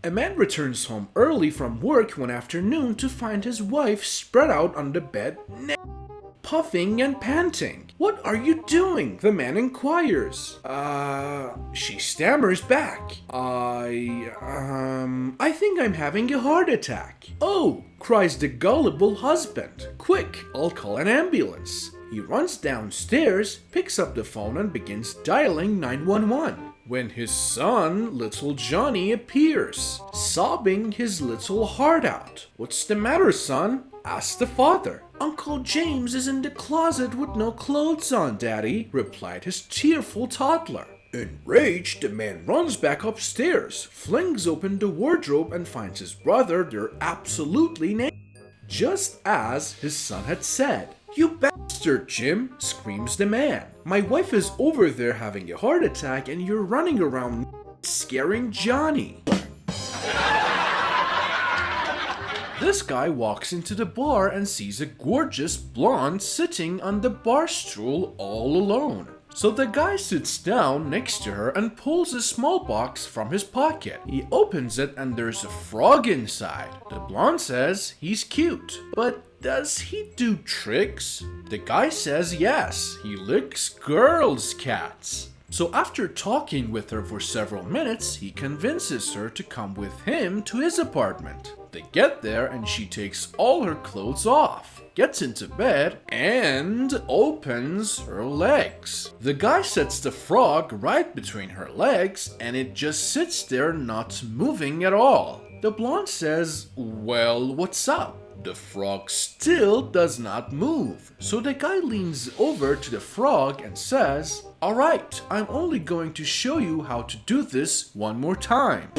A man returns home early from work one afternoon to find his wife spread out on the bed, puffing and panting. "What are you doing?" the man inquires. She stammers back. I think I'm having a heart attack." "Oh," cries the gullible husband. "Quick, I'll call an ambulance." He runs downstairs, picks up the phone and begins dialing 911. When his son, little Johnny, appears, sobbing his little heart out. "What's the matter, son?" asks the father. "Uncle James is in the closet with no clothes on, Daddy," replied his tearful toddler. Enraged, the man runs back upstairs, flings open the wardrobe and finds his brother there absolutely naked, just as his son had said. "You bastard, Jim," screams the man. "My wife is over there having a heart attack and you're running around scaring Johnny." This guy walks into the bar and sees a gorgeous blonde sitting on the bar stool all alone. So the guy sits down next to her and pulls a small box from his pocket. He opens it and there's a frog inside. The blonde says he's cute, but does he do tricks? The guy says yes, he licks girls' cats. So after talking with her for several minutes, he convinces her to come with him to his apartment. They get there and she takes all her clothes off, gets into bed, and opens her legs. The guy sets the frog right between her legs and it just sits there not moving at all. The blonde says, "Well, what's up?" The frog still does not move. So the guy leans over to the frog and says, "Alright, I'm only going to show you how to do this one more time."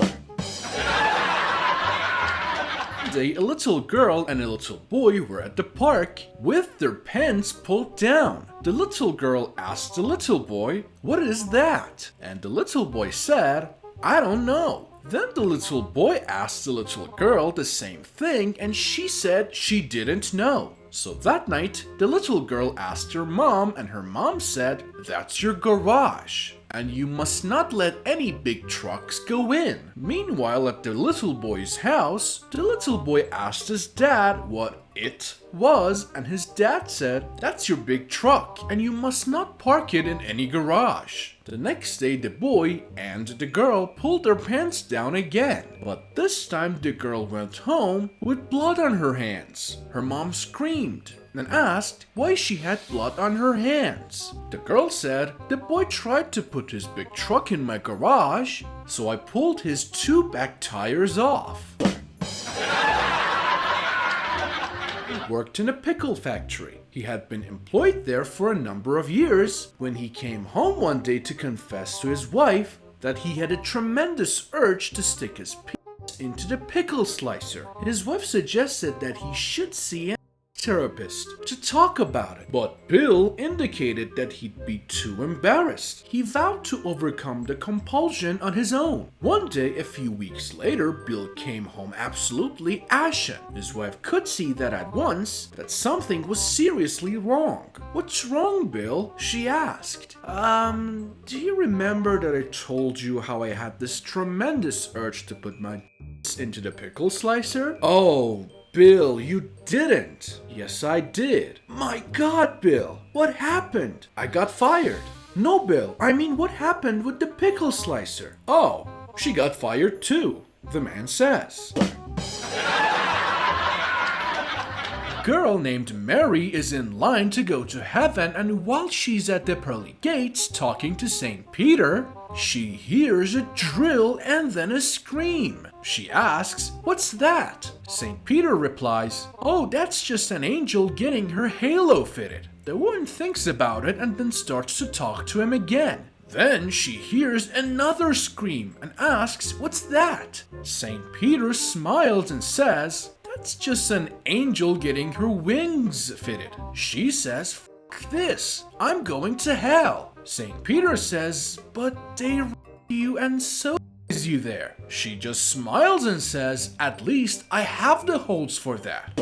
One day, a little girl and a little boy were at the park with their pants pulled down. The little girl asked the little boy, "What is that?" And the little boy said, "I don't know." Then the little boy asked the little girl the same thing and she said she didn't know. So that night, the little girl asked her mom and her mom said, "That's your garage and you must not let any big trucks go in." Meanwhile, at the little boy's house, the little boy asked his dad what it was and his dad said, "That's your big truck and you must not park it in any garage." The next day, the boy and the girl pulled their pants down again. But this time, the girl went home with blood on her hands. Her mom screamed and asked why she had blood on her hands. The girl said, "The boy tried to put his big truck in my garage, so I pulled his two back tires off." He worked in a pickle factory. He had been employed there for a number of years when he came home one day to confess to his wife that he had a tremendous urge to stick his penis into the pickle slicer. His wife suggested that he should see a therapist to talk about it, but Bill indicated that he'd be too embarrassed. He vowed to overcome the compulsion on his own. One day, a few weeks later, Bill came home absolutely ashen. His wife could see that at once, that something was seriously wrong. "What's wrong, Bill?" she asked. Do you remember that I told you how I had this tremendous urge to put my into the pickle slicer?" "Oh, Bill, you didn't." "Yes, I did." "My God, Bill, what happened?" "I got fired." "No, Bill, I mean what happened with the pickle slicer?" "Oh, she got fired too," the man says. A girl named Mary is in line to go to heaven, and while she's at the pearly gates talking to St. Peter, she hears a drill and then a scream. She asks, "What's that?" St. Peter replies, "Oh, that's just an angel getting her halo fitted." The woman thinks about it and then starts to talk to him again. Then she hears another scream and asks, "What's that?" St. Peter smiles and says, "That's just an angel getting her wings fitted." She says, "F this, I'm going to hell." St. Peter says, "But they you and so is you there." She just smiles and says, "At least I have the holes for that."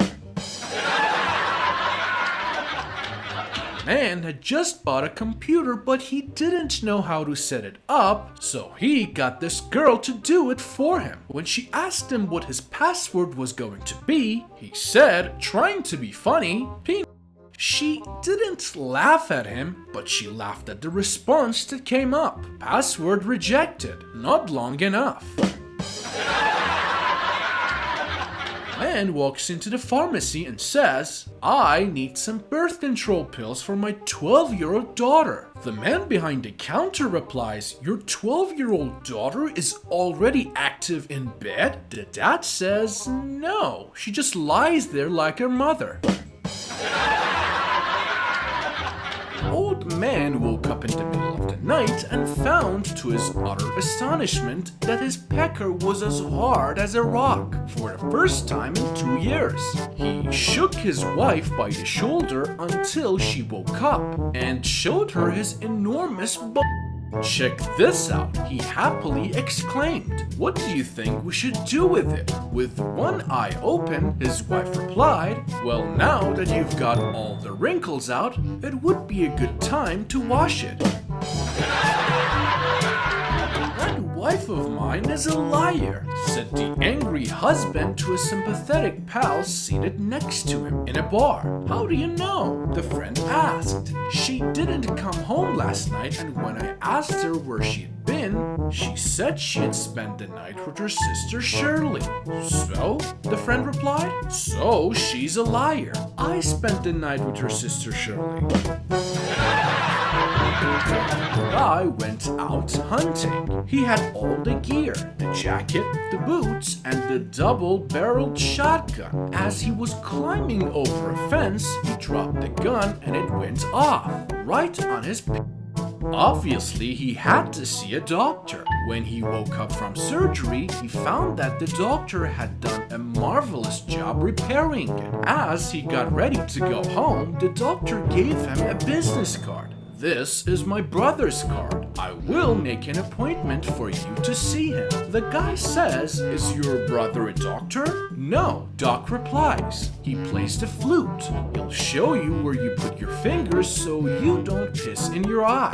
man had just bought a computer, but he didn't know how to set it up, so he got this girl to do it for him. When she asked him what his password was going to be, he said, trying to be funny, penis. She didn't laugh at him, but she laughed at the response that came up. Password rejected. Not long enough. Man walks into the pharmacy and says, I need some birth control pills for my 12-year-old daughter. The man behind the counter replies, your 12-year-old daughter is already active in bed? The dad says, no, she just lies there like her mother. Old man woke up in the middle of the night and found, to his utter astonishment, that his pecker was as hard as a rock for the first time in 2 years. He shook his wife by the shoulder until she woke up and showed her his enormous Check this out, he happily exclaimed. What do you think we should do with it? With one eye open, his wife replied, well, now that you've got all the wrinkles out, it would be a good time to wash it. That wife of mine is a liar, said the angry husband to a sympathetic pal seated next to him in a bar. How do you know? The friend asked. She didn't come home last night, and when I asked her where she'd been, she said she had spent the night with her sister Shirley. So? The friend replied. So she's a liar. I spent the night with her sister Shirley. The guy went out hunting. He had all the gear, the jacket, the boots, and the double-barreled shotgun. As he was climbing over a fence, he dropped the gun and it went off, right on his Obviously, he had to see a doctor. When he woke up from surgery, he found that the doctor had done a marvelous job repairing it. As he got ready to go home, the doctor gave him a business card. This is my brother's card. I will make an appointment for you to see him. The guy says, is your brother a doctor? No, Doc replies. He plays the flute. He'll show you where you put your fingers so you don't piss in your eye.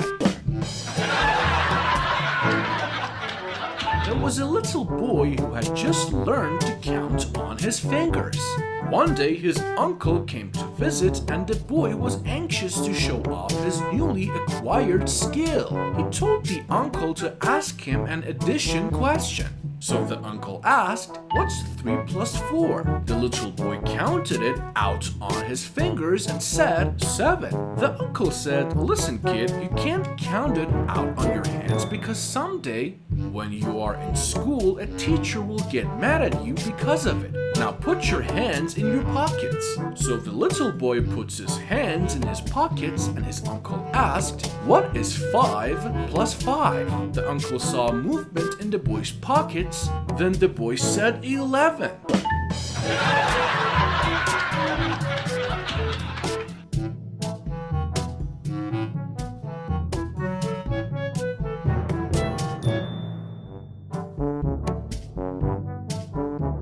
There was a little boy who had just learned to count on his fingers. One day his uncle came to visit and the boy was anxious to show off his newly acquired skill. He told the uncle to ask him an addition question. So the uncle asked, what's 3 plus 4? The little boy counted it out on his fingers and said, 7. The uncle said, listen kid, you can't count it out on your hands because someday, when you are in school, a teacher will get mad at you because of it. Now put your hands in your pockets. So the little boy puts his hands in his pockets and his uncle asked, what is 5 plus 5? The uncle saw movement in the boy's pockets. Then the boy said 11.